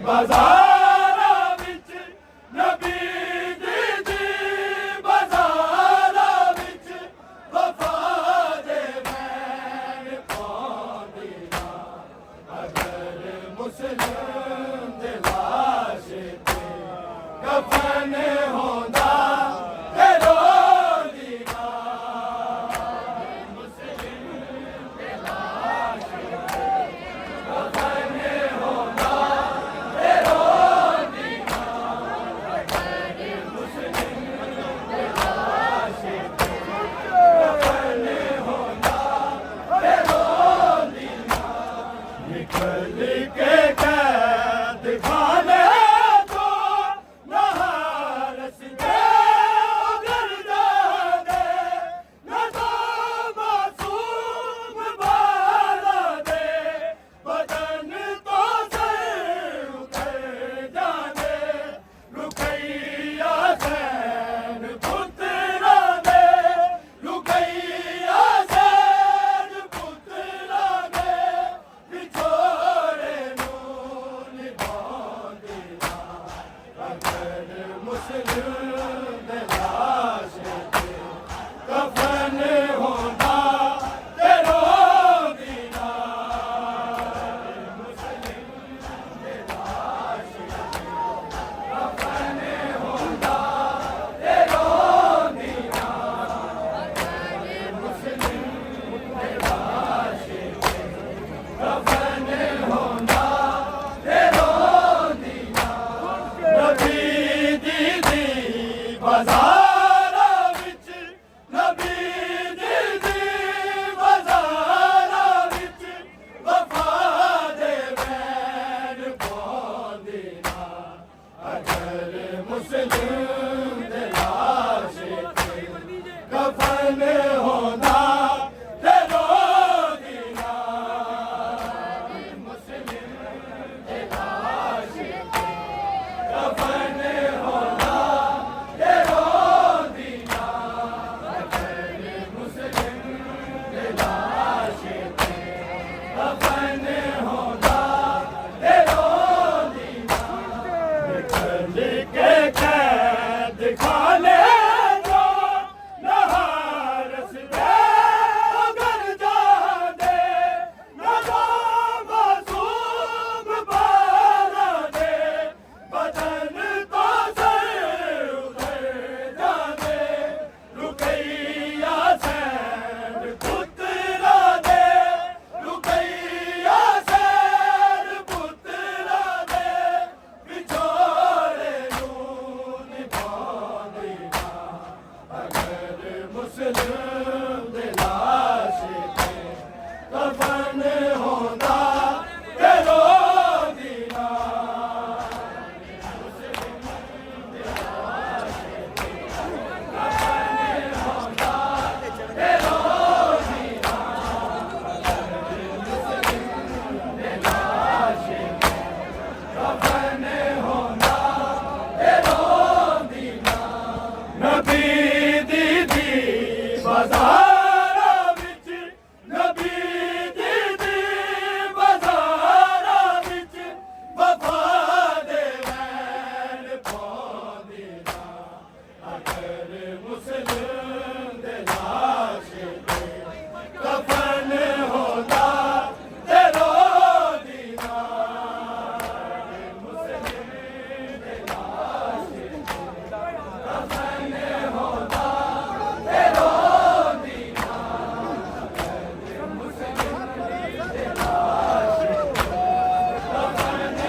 बाजारा विच नबी दी बाजारा विच वफा दे बैन पाउंदी ना अगर मुस्लिम दे लाश ते कफन होंदा ते रोंदी ना मुस्लिम दे लाश ते कफन होंदा ते रोंदी ना अगर मुस्लिम दे लाश ते कफन होंदा ते रोंदी ना निकल के कैद खाने तो नहारस दे उधर जाने न तो मासूम बाला दे बदन तो सर उतर जाने रुकैया सैन पुत्रा दे रुकैया सैन पुत्रा दे बिछोड़े नून निभांदी ना अगर मुस्लिम दे लाश ते कफन होंदा ते रोंदी ना मुस्लिम दे लाश ते कफन होंदा ते रोंदी ना अगर मुस्लिम दे लाश ते कफन होंदा ते रोंदी ना नबी दी बाजारा विच नबी दी बाजारा विच वफा दे बैन पाउंदी ना अगर मुस्लिम दे लाश ते कफन होंदा ते रोंदी ना मुस्लिम दे लाश ते कफन होंदा ते रोंदी ना अगर मुस्लिम दे लाश ते कफन होंदा ते रोंदी ना निकल के कैद खाने तो नहारस दे उधर जाने न तो मासूम बाला दे बदन तो सर उतर जाने रुकैया सैन पुत्रा दे रुकैया सैन पुत्रा दे बिछोड़े नून निभांदी ना अगर मुस्लिम दे लाश ते कफन होंदा ते रोंदी ना मुस्लिम दे लाश ते कफन होंदा ते रोंदी ना अगर मुस्लिम दे लाश ते कफन होंदा ते रोंदी ना नबी दी बाजारा विच नबी दी बाजारा विच वफा दे बैन पाउंदी ना अगर मुस्लिम दे लाश ते कफन होंदा ते रोंदी ना मुस्लिम दे लाश ते कफन होंदा ते रोंदी ना अगर मुस्लिम दे लाश ते कफन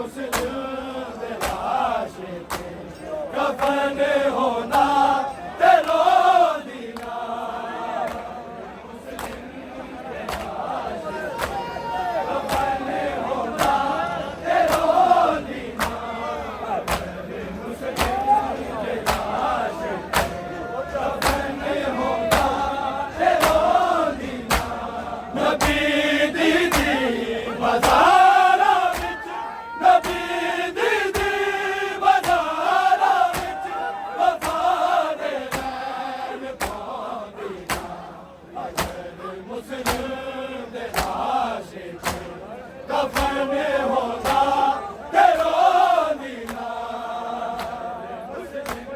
मुस्लिम दे लाशे ते कफन होना ते रो दीना कफन होना ते रो दीना मुस्लिम दे लाशे ते कफन होना ते रो दीना नबी दी बाज़ारा विच नबी दी बाज़ारा विच वफा दे वैन पाउंदी ना अगर मुस्लिम दे लाशे ते कफन होंदा ते रोंदी ना मुस्लिम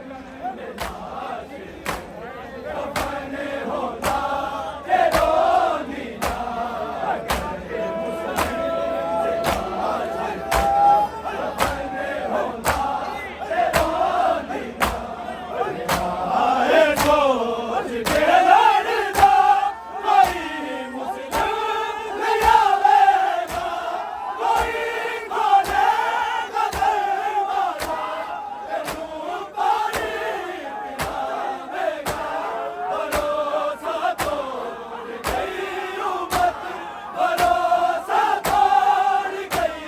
दे लाशे ते कफन होंदा ते रोंदी ना आए सोच के लड़दा कोई मुस्लिम नहीं आवेगा कोई खोलेगा दरवाजा तेनू पानी पिलावेगा भरोसा तोड़ गई उम्मत भरोसा तोड़ गई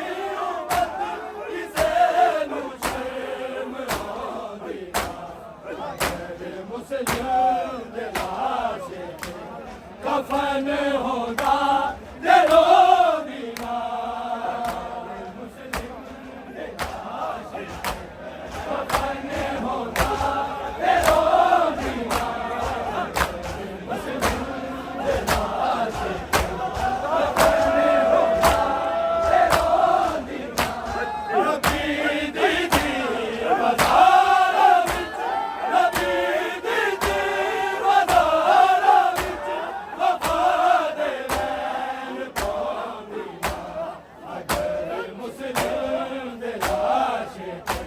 उम्मत किसे नू शर्म आउंदी ना अगर मुस्लिम दे लाशे ते कफन होंदा ते रोंदी ना मुस्लिम दे लाशे ते कफन होंदा ते रोंदी ना मुस्लिम दे लाशे ते कफन होंदा ते रोंदी ना नबी दी बाज़ारा विच नबी दी बाज़ारा विच वफा दे वैन पाउंदी ना अगर मुस्लिम दे लाशे ते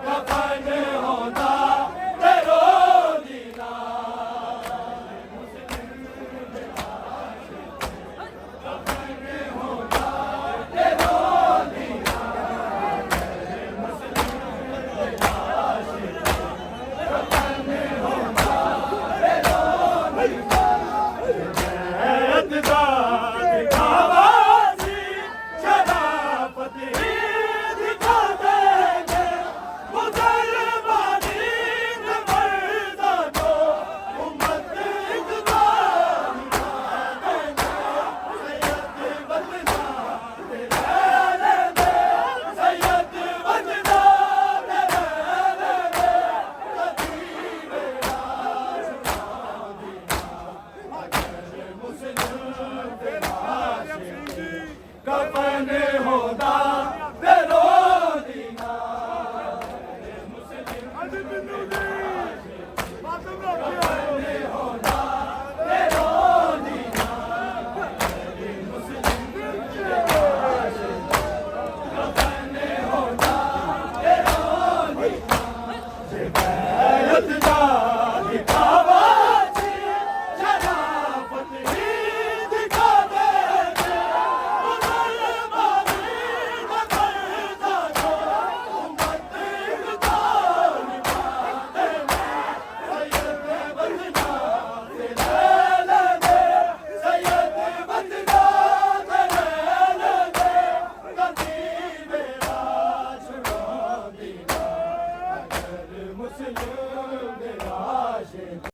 कफन होंदा ते रोंदी ना मुस्लिम दे लाशे ते कफन होंदा ते रोंदी ना मुस्लिम दे लाशे ते कफन होंदा ते रोंदी ना जैद दा दिखावा सी शराफत ही दिखा देंगे मुसलमानी ने मर्दा को उम्मत इक़बाल दिखा देंगे सैयद बजना तेरे रहने सैयद बजना तेरे रहने कभी मेरा सुनाऊंदी ना अगर मुस्लिम दे लाशे ते कफन होंदा